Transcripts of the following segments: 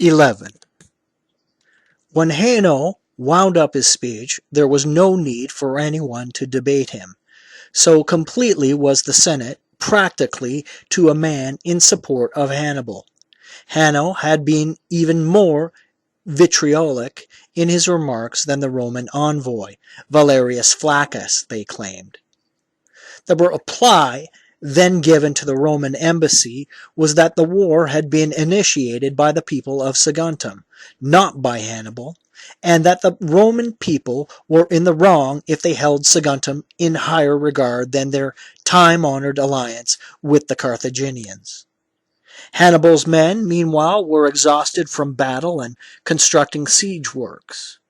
11. When Hanno wound up his speech, there was no need for anyone to debate him. So completely was the Senate, practically to a man, in support of Hannibal. Hanno had been even more vitriolic in his remarks than the Roman envoy, Valerius Flaccus, they claimed. The reply then given to the Roman embassy was that the war had been initiated by the people of Saguntum, not by Hannibal, and that the Roman people were in the wrong if they held Saguntum in higher regard than their time-honored alliance with the Carthaginians. Hannibal's men, meanwhile, were exhausted from battle and constructing siege works.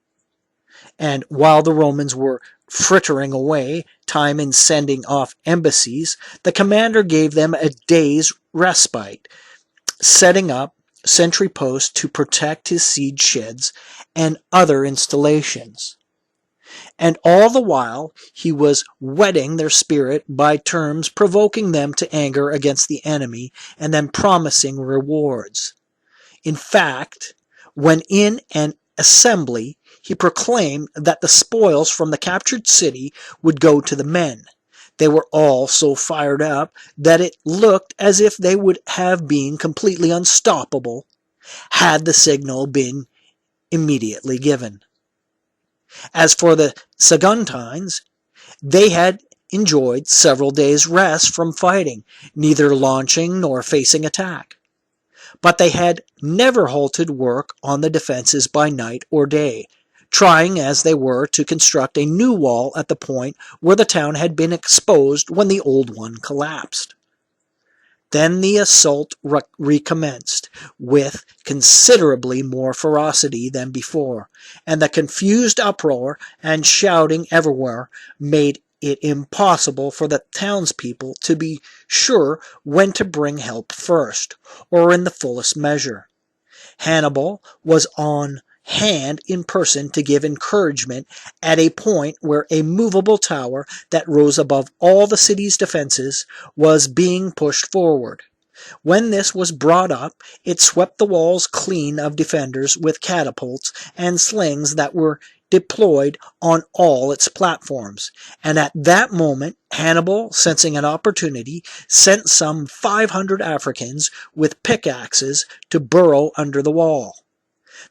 And while the Romans were frittering away time in sending off embassies, the commander gave them a day's respite, setting up sentry posts to protect his siege sheds and other installations. And all the while he was whetting their spirit by terms provoking them to anger against the enemy and then promising rewards. In fact, when in an assembly, he proclaimed that the spoils from the captured city would go to the men. They were all so fired up that it looked as if they would have been completely unstoppable had the signal been immediately given. As for the Saguntines, they had enjoyed several days' rest from fighting, neither launching nor facing attack. But they had never halted work on the defenses by night or day, trying as they were to construct a new wall at the point where the town had been exposed when the old one collapsed. Then the assault recommenced, with considerably more ferocity than before, and the confused uproar and shouting everywhere made it impossible for the townspeople to be sure when to bring help first, or in the fullest measure. Hannibal was on hand in person to give encouragement at a point where a movable tower that rose above all the city's defenses was being pushed forward. When this was brought up, it swept the walls clean of defenders with catapults and slings that were deployed on all its platforms, and at that moment Hannibal, sensing an opportunity, sent some 500 Africans with pickaxes to burrow under the wall.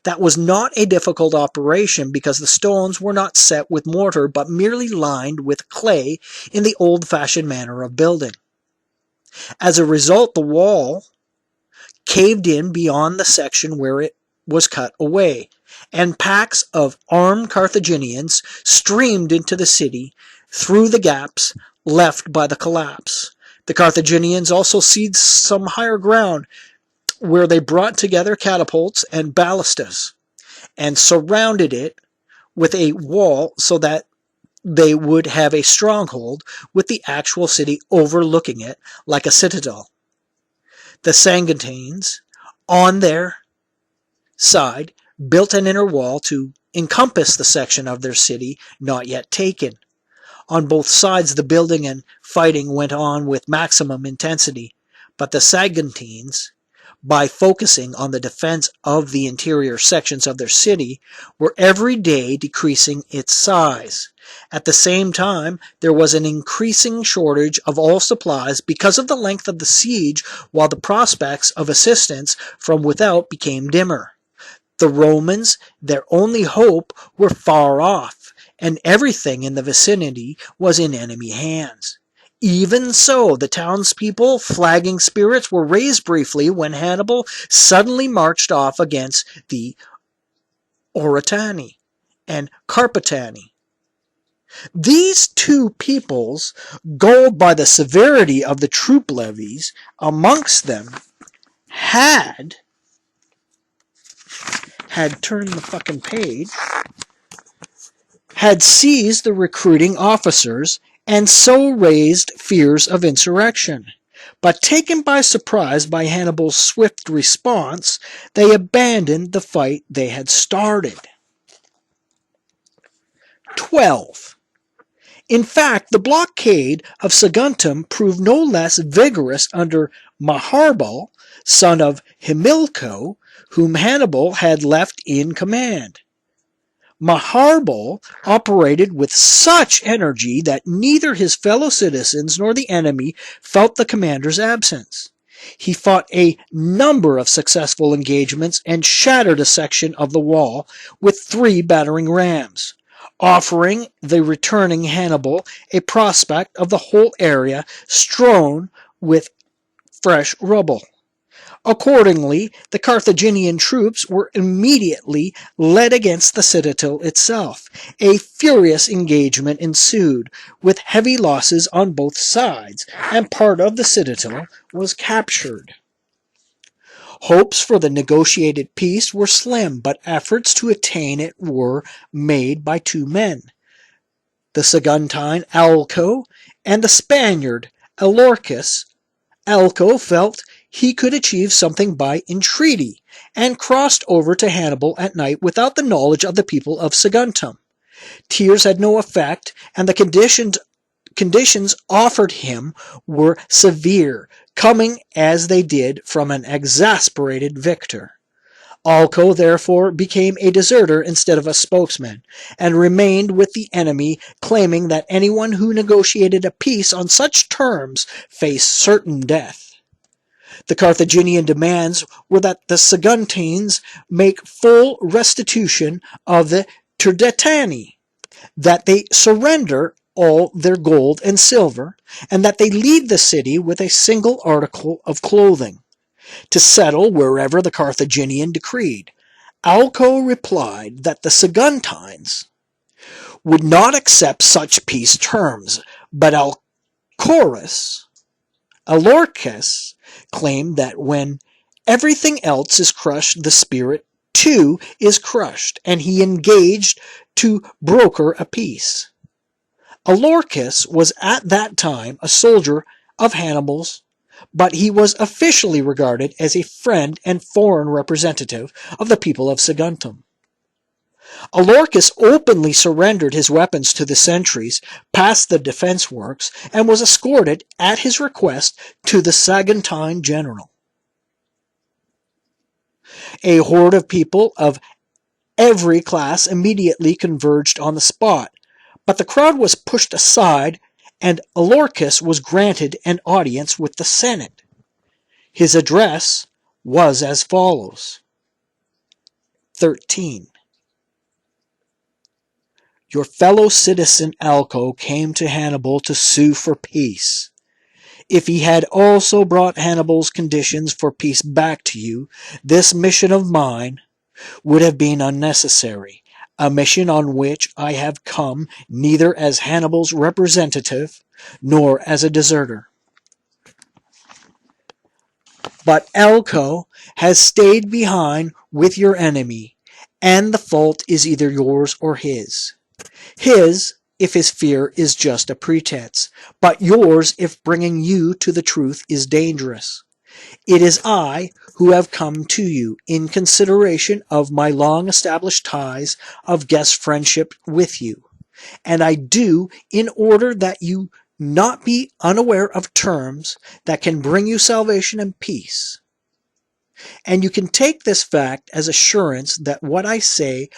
That was not a difficult operation because the stones were not set with mortar but merely lined with clay in the old-fashioned manner of building. As a result, the wall caved in beyond the section where it was cut away, and packs of armed Carthaginians streamed into the city through the gaps left by the collapse. The Carthaginians also seized some higher ground where they brought together catapults and ballistas and surrounded it with a wall so that they would have a stronghold with the actual city overlooking it like a citadel. The Saguntines, on their side, built an inner wall to encompass the section of their city not yet taken. On both sides the building and fighting went on with maximum intensity, but the Saguntines, by focusing on the defense of the interior sections of their city, were every day decreasing its size. At the same time, there was an increasing shortage of all supplies because of the length of the siege, while the prospects of assistance from without became dimmer. The Romans, their only hope, were far off, and everything in the vicinity was in enemy hands. Even so, the townspeople, flagging spirits, were raised briefly when Hannibal suddenly marched off against the Oretani and Carpetani. These two peoples, galled by the severity of the troop levies amongst them, had turned the fucking page, had seized the recruiting officers, and so raised fears of insurrection. But taken by surprise by Hannibal's swift response, they abandoned the fight they had started. 12. In fact, the blockade of Saguntum proved no less vigorous under Maharbal, son of Himilco, whom Hannibal had left in command. Hannibal operated with such energy that neither his fellow citizens nor the enemy felt the commander's absence. He fought a number of successful engagements and shattered a section of the wall with 3 battering rams, offering the returning Hannibal a prospect of the whole area strewn with fresh rubble. Accordingly, the Carthaginian troops were immediately led against the citadel itself. A furious engagement ensued, with heavy losses on both sides, and part of the citadel was captured. Hopes for the negotiated peace were slim, but efforts to attain it were made by 2 men, the Saguntine Alco and the Spaniard Alorcus. Alco felt he could achieve something by entreaty, and crossed over to Hannibal at night without the knowledge of the people of Saguntum. Tears had no effect, and the conditions offered him were severe, coming as they did from an exasperated victor. Alco therefore became a deserter instead of a spokesman, and remained with the enemy, claiming that anyone who negotiated a peace on such terms faced certain death. The Carthaginian demands were that the Saguntines make full restitution of the Turdetani, that they surrender all their gold and silver, and that they leave the city with a single article of clothing, to settle wherever the Carthaginian decreed. Alco replied that the Saguntines would not accept such peace terms, but Alorcus claimed that when everything else is crushed, the spirit too is crushed, and he engaged to broker a peace. Alorcus was at that time a soldier of Hannibal's, but he was officially regarded as a friend and foreign representative of the people of Saguntum. Alorcus openly surrendered his weapons to the sentries, passed the defense works, and was escorted, at his request, to the Saguntine general. A horde of people of every class immediately converged on the spot, but the crowd was pushed aside, and Alorcus was granted an audience with the Senate. His address was as follows. 13. Your fellow citizen Alco came to Hannibal to sue for peace. If he had also brought Hannibal's conditions for peace back to you, this mission of mine would have been unnecessary, a mission on which I have come neither as Hannibal's representative nor as a deserter. But Alco has stayed behind with your enemy, and the fault is either yours or his. His, if his fear is just a pretense, but yours if bringing you to the truth is dangerous. It is I who have come to you in consideration of my long-established ties of guest friendship with you, and I do in order that you not be unaware of terms that can bring you salvation and peace. And you can take this fact as assurance that what I say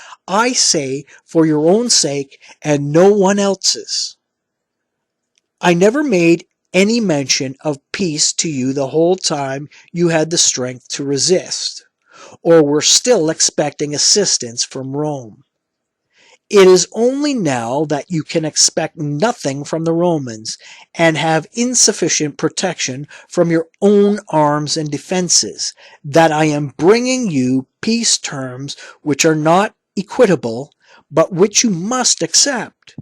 for your own sake and no one else's. I never made any mention of peace to you the whole time you had the strength to resist, or were still expecting assistance from Rome. It is only now that you can expect nothing from the Romans, and have insufficient protection from your own arms and defenses, that I am bringing you peace terms which are not equitable, but which you must accept.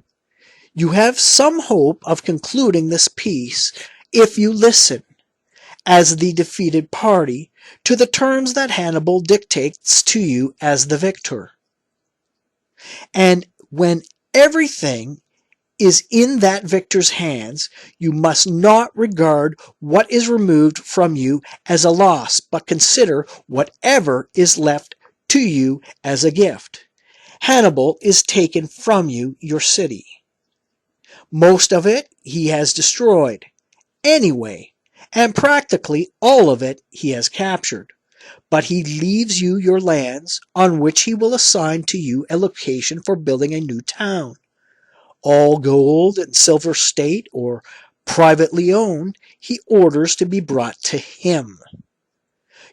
You have some hope of concluding this peace if you listen, as the defeated party, to the terms that Hannibal dictates to you as the victor. And when everything is in that victor's hands, you must not regard what is removed from you as a loss, but consider whatever is left to you as a gift. Hannibal is taken from you, your city. Most of it he has destroyed, anyway, and practically all of it he has captured. but he leaves you your lands, on which he will assign to you a location for building a new town. All gold and silver state or privately owned, he orders to be brought to him.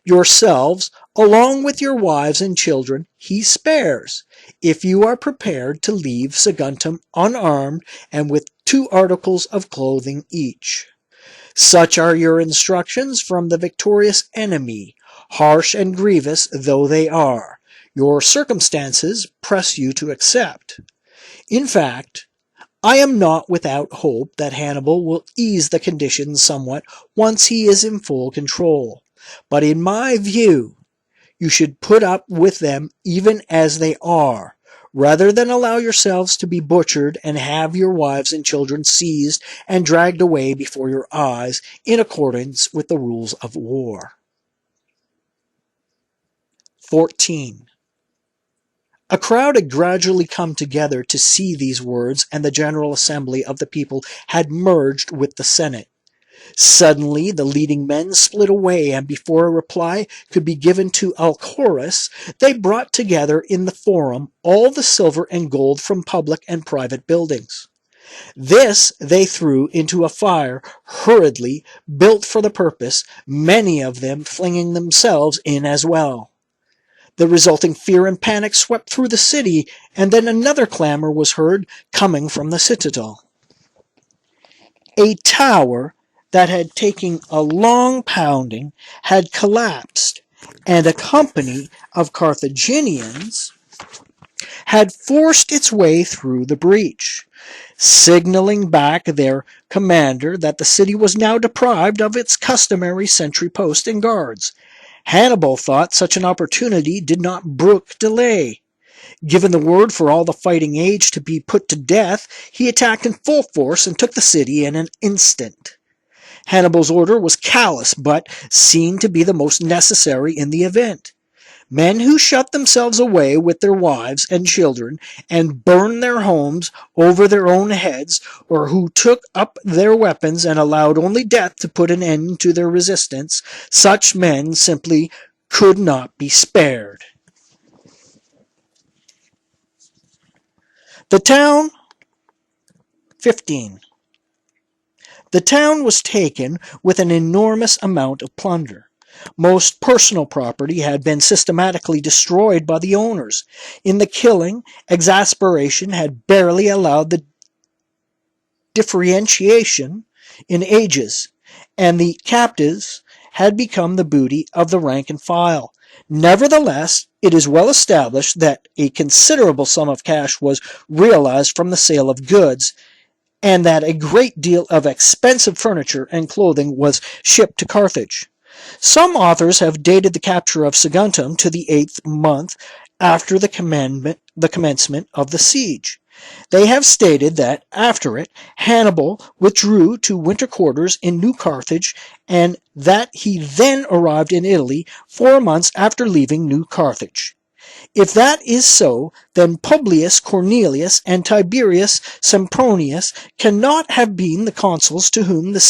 Yourselves, along with your wives and children, he spares, if you are prepared to leave Saguntum unarmed and with 2 articles of clothing each. Such are your instructions from the victorious enemy, harsh and grievous though they are. Your circumstances press you to accept. In fact, I am not without hope that Hannibal will ease the conditions somewhat once he is in full control. But in my view, you should put up with them even as they are, rather than allow yourselves to be butchered and have your wives and children seized and dragged away before your eyes in accordance with the rules of war. 14. A crowd had gradually come together to see these words, and the general assembly of the people had merged with the Senate. Suddenly the leading men split away, and before a reply could be given to Alcorus, they brought together in the forum all the silver and gold from public and private buildings. This they threw into a fire hurriedly built for the purpose, many of them flinging themselves in as well. The resulting fear and panic swept through the city, and then another clamor was heard coming from the citadel. A tower that had taken a long pounding had collapsed, and a company of Carthaginians had forced its way through the breach, signaling back their commander that the city was now deprived of its customary sentry post and guards. Hannibal thought such an opportunity did not brook delay. Given the word for all the fighting age to be put to death, he attacked in full force and took the city in an instant. Hannibal's order was callous, but seen to be the most necessary in the event. Men who shut themselves away with their wives and children and burned their homes over their own heads, or who took up their weapons and allowed only death to put an end to their resistance, such men simply could not be spared. The town, 15. The town was taken with an enormous amount of plunder. Most personal property had been systematically destroyed by the owners. In the killing, exasperation had barely allowed the differentiation in ages, and the captives had become the booty of the rank and file. Nevertheless, it is well established that a considerable sum of cash was realized from the sale of goods, and that a great deal of expensive furniture and clothing was shipped to Carthage. Some authors have dated the capture of Saguntum to the 8th month after the commencement of the siege. They have stated that, after it, Hannibal withdrew to winter quarters in New Carthage, and that he then arrived in Italy 4 months after leaving New Carthage. If that is so, then Publius Cornelius and Tiberius Sempronius cannot have been the consuls to whom the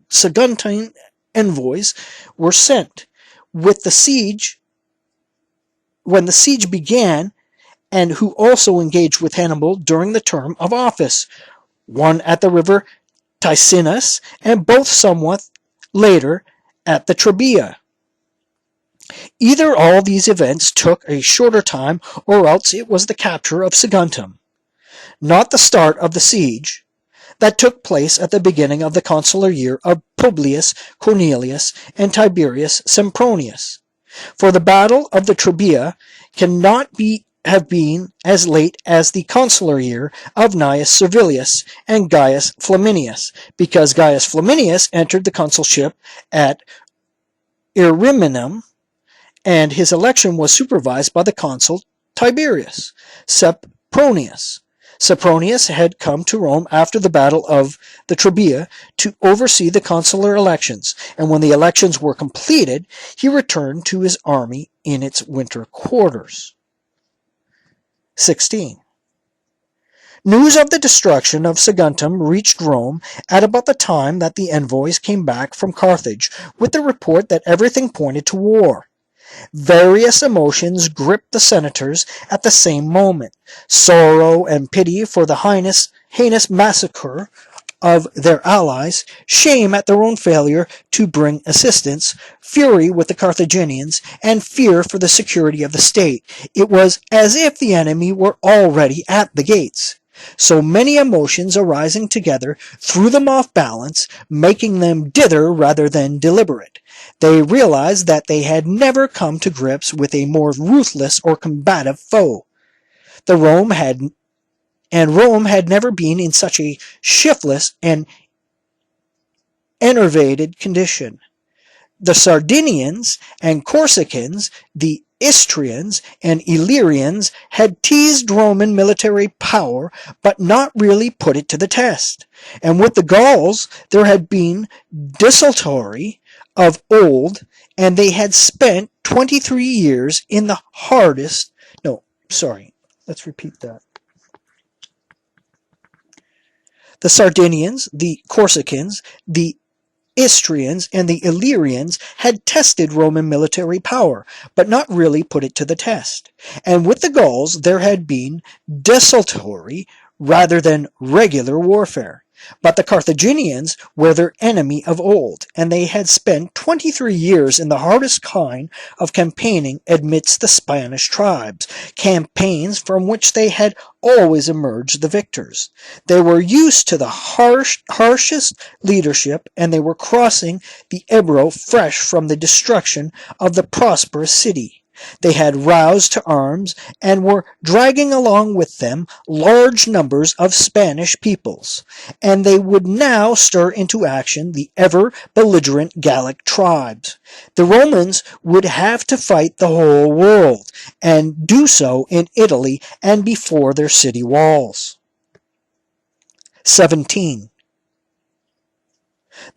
Saguntine envoys were sent when the siege began, and who also engaged with Hannibal during the term of office, one at the river Ticinus, and both somewhat later at the Trebia. Either all these events took a shorter time, or else it was the capture of Saguntum, not the start of the siege, that took place at the beginning of the consular year of Publius Cornelius and Tiberius Sempronius. For the battle of the Trebia cannot have been as late as the consular year of Gnaeus Servilius and Gaius Flaminius, because Gaius Flaminius entered the consulship at Ariminum, and his election was supervised by the consul Tiberius Sempronius. Sempronius had come to Rome after the battle of the Trebia to oversee the consular elections, and when the elections were completed, he returned to his army in its winter quarters. 16. News of the destruction of Saguntum reached Rome at about the time that the envoys came back from Carthage with the report that everything pointed to war. Various emotions gripped the senators at the same moment: sorrow and pity for the heinous massacre of their allies, shame at their own failure to bring assistance, fury with the Carthaginians, and fear for the security of the state. It was as if the enemy were already at the gates. So many emotions arising together threw them off balance, making them dither rather than deliberate. They realized that they had never come to grips with a more ruthless or combative foe. Rome had never been in such a shiftless and enervated condition. The Sardinians and Corsicans, the Istrians and Illyrians had teased Roman military power, but not really put it to the test. And with the Gauls, there had been desultory of old, and they had spent 23 years in the hardest... No, sorry, let's repeat that. The Sardinians, the Corsicans, the Istrians, and the Illyrians had tested Roman military power, but not really put it to the test. And with the Gauls there had been desultory rather than regular warfare. But the Carthaginians were their enemy of old, and they had spent 23 years in the hardest kind of campaigning amidst the Spanish tribes, campaigns from which they had always emerged the victors. They were used to the harshest leadership, and they were crossing the Ebro fresh from the destruction of the prosperous city. They had roused to arms and were dragging along with them large numbers of Spanish peoples, and they would now stir into action the ever-belligerent Gallic tribes. The Romans would have to fight the whole world, and do so in Italy and before their city walls. 17.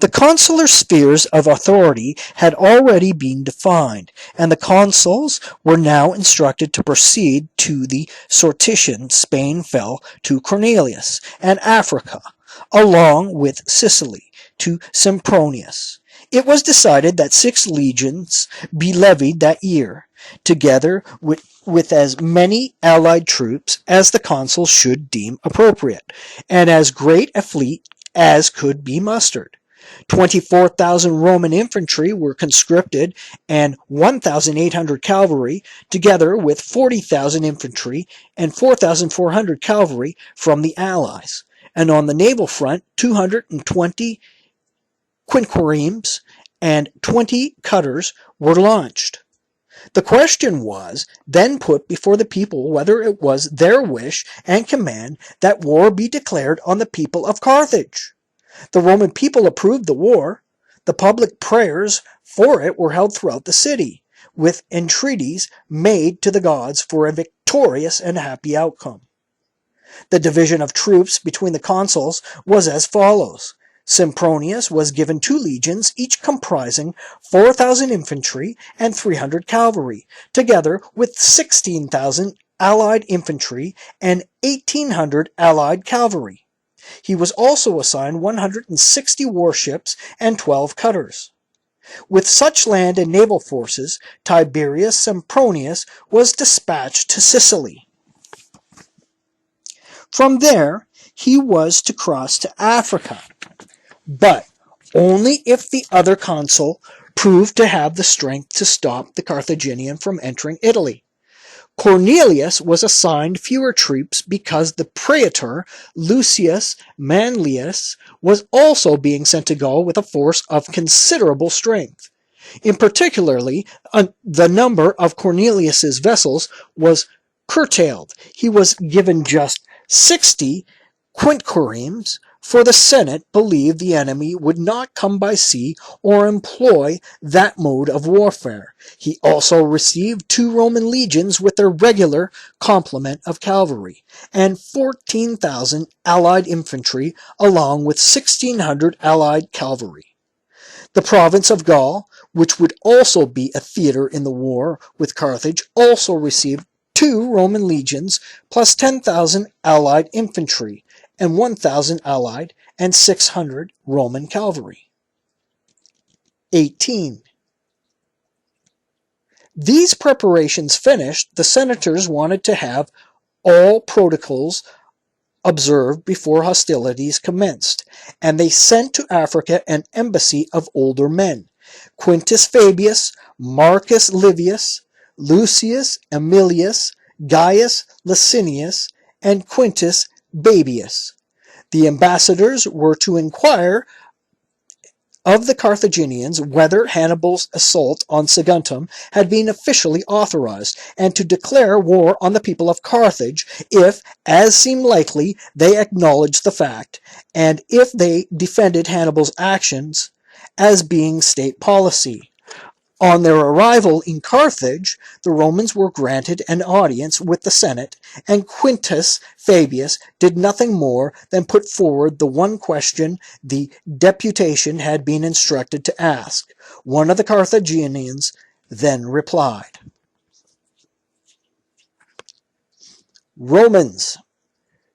The consular spheres of authority had already been defined, and the consuls were now instructed to proceed to the Sortition. Spain fell to Cornelius, and Africa, along with Sicily, to Sempronius. It was decided that 6 legions be levied that year, together with as many allied troops as the consuls should deem appropriate, and as great a fleet as could be mustered. 24,000 Roman infantry were conscripted, and 1,800 cavalry, together with 40,000 infantry and 4,400 cavalry from the Allies. And on the naval front, 220 quinqueremes and 20 cutters were launched. The question was then put before the people whether it was their wish and command that war be declared on the people of Carthage. The Roman people approved the war. The public prayers for it were held throughout the city, with entreaties made to the gods for a victorious and happy outcome. The division of troops between the consuls was as follows. Sempronius was given 2 legions, each comprising 4,000 infantry and 300 cavalry, together with 16,000 allied infantry and 1,800 allied cavalry. He was also assigned 160 warships and 12 cutters. With such land and naval forces, Tiberius Sempronius was dispatched to Sicily. From there, he was to cross to Africa, but only if the other consul proved to have the strength to stop the Carthaginian from entering Italy. Cornelius was assigned fewer troops because the praetor Lucius Manlius was also being sent to Gaul with a force of considerable strength. In particularly, the number of Cornelius's vessels was curtailed. He was given just 60 quinqueremes, for the Senate believed the enemy would not come by sea or employ that mode of warfare. He also received 2 Roman legions with their regular complement of cavalry, and 14,000 allied infantry, along with 1,600 allied cavalry. The province of Gaul, which would also be a theater in the war with Carthage, also received 2 Roman legions, plus 10,000 allied infantry, and 1,000 allied and 600 Roman cavalry. 18. These preparations finished, the senators wanted to have all protocols observed before hostilities commenced, and they sent to Africa an embassy of older men: Quintus Fabius, Marcus Livius, Lucius Aemilius, Gaius Licinius, and Quintus Babius. The ambassadors were to inquire of the Carthaginians whether Hannibal's assault on Saguntum had been officially authorized, and to declare war on the people of Carthage if, as seemed likely, they acknowledged the fact, and if they defended Hannibal's actions as being state policy. On their arrival in Carthage, the Romans were granted an audience with the Senate, and Quintus Fabius did nothing more than put forward the one question the deputation had been instructed to ask. One of the Carthaginians then replied, "Romans,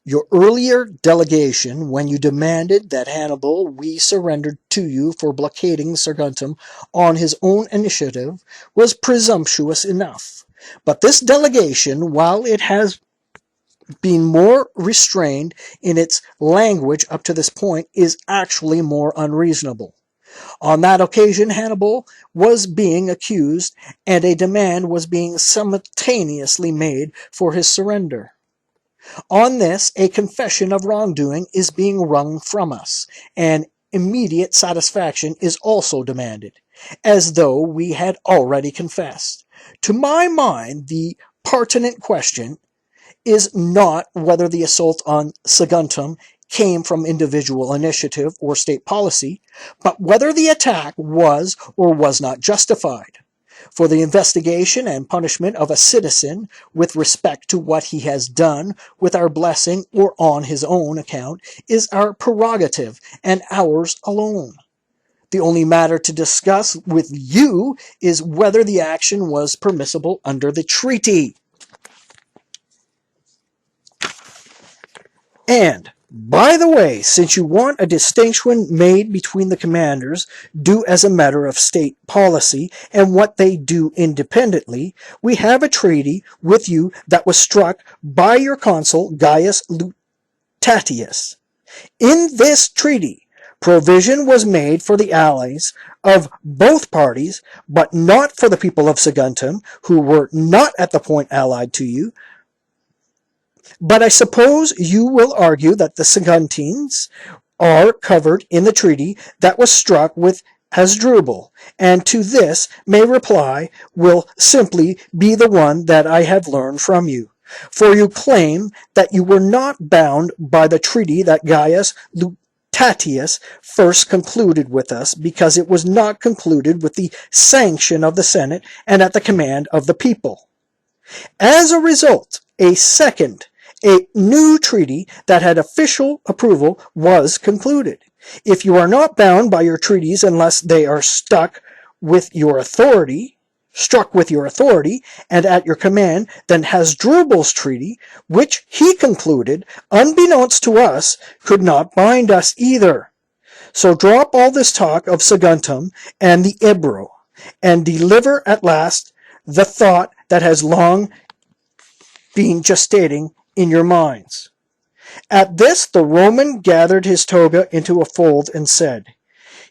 your earlier delegation, when you demanded that Hannibal we surrendered to you for blockading Saguntum on his own initiative, was presumptuous enough. But this delegation, while it has been more restrained in its language up to this point, is actually more unreasonable. On that occasion, Hannibal was being accused, and a demand was being simultaneously made for his surrender. On this, a confession of wrongdoing is being wrung from us, and immediate satisfaction is also demanded, as though we had already confessed. To my mind, the pertinent question is not whether the assault on Saguntum came from individual initiative or state policy, but whether the attack was or was not justified. For the investigation and punishment of a citizen with respect to what he has done with our blessing or on his own account is our prerogative and ours alone. The only matter to discuss with you is whether the action was permissible under the treaty. And, by the way, since you want a distinction made between the commanders do as a matter of state policy and what they do independently, we have a treaty with you that was struck by your consul Gaius Lutatius. In this treaty, provision was made for the allies of both parties, but not for the people of Saguntum, who were not at the point allied to you. But I suppose you will argue that the Saguntines are covered in the treaty that was struck with Hasdrubal, and to this may reply will simply be the one that I have learned from you. For you claim that you were not bound by the treaty that Gaius Lutatius first concluded with us, because it was not concluded with the sanction of the Senate and at the command of the people. As a result, a new treaty that had official approval was concluded. If you are not bound by your treaties unless they are struck with your authority, and at your command, then Hasdrubal's treaty, which he concluded, unbeknownst to us, could not bind us either. So drop all this talk of Saguntum and the Ebro, and deliver at last the thought that has long been gestating in your minds." At this, the Roman gathered his toga into a fold and said,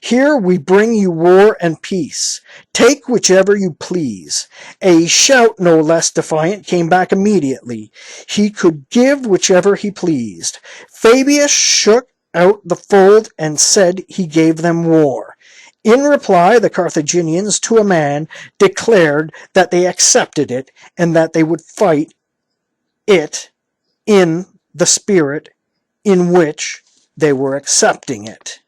"Here we bring you war and peace. Take whichever you please." A shout no less defiant came back immediately. He could give whichever he pleased. Fabius shook out the fold and said he gave them war. In reply, the Carthaginians, to a man, declared that they accepted it and that they would fight it in the spirit in which they were accepting it.